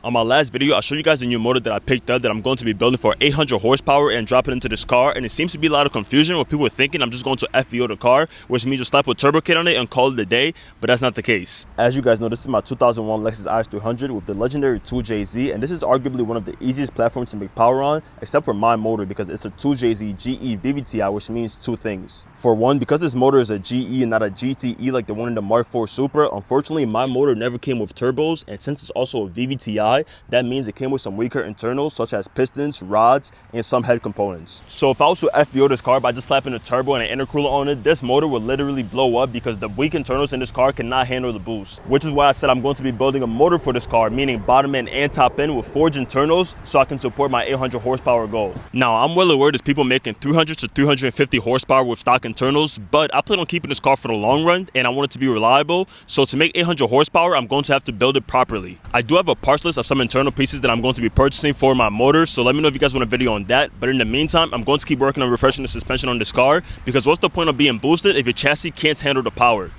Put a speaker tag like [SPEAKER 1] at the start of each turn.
[SPEAKER 1] On my last video, I'll show you guys the new motor that I picked up that I'm going to be building for 800 horsepower and drop it into this car. And it seems to be a lot of confusion with people thinking I'm just going to FBO the car, which means just slap a turbo kit on it and call it a day, but that's not the case. As you guys know, this is my 2001 Lexus IS300 with the legendary 2JZ, and this is arguably one of the easiest platforms to make power on, except for my motor, because it's a 2JZ GE VVTi, which means two things. For one, because this motor is a GE and not a GTE like the one in the Mark IV Supra, unfortunately my motor never came with turbos, and since it's also a VVTi, that means it came with some weaker internals such as pistons, rods, and some head components. So if I was to FBO this car by just slapping a turbo and an intercooler on it, this motor would literally blow up because the weak internals in this car cannot handle the boost. Which is why I said I'm going to be building a motor for this car, meaning bottom end and top end with forged internals, so I can support my 800 horsepower goal. Now, I'm well aware there's people making 300 to 350 horsepower with stock internals, but I plan on keeping this car for the long run and I want it to be reliable. So to make 800 horsepower, I'm going to have to build it properly. I do have a parts list of some internal pieces that I'm going to be purchasing for my motor, so let me know if you guys want a video on that. But in the meantime, I'm going to keep working on refreshing the suspension on this car, because what's the point of being boosted if your chassis can't handle the power?